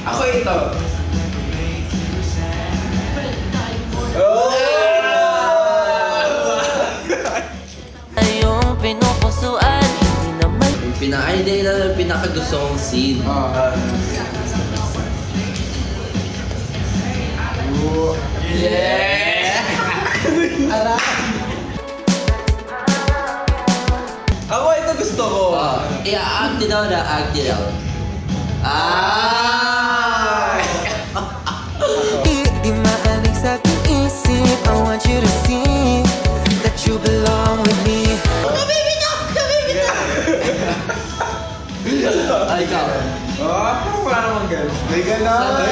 Ako ito. Oh! Yung pinupusuan, hindi naman. Hindi na pinakagusto kong scene. Yeah! Ako ito gusto ko. I-act it out, act it out. Di maalig sa aking isip. I want you to see that you belong with me. Ay, ikaw. Wala naman ganun. May gano'n.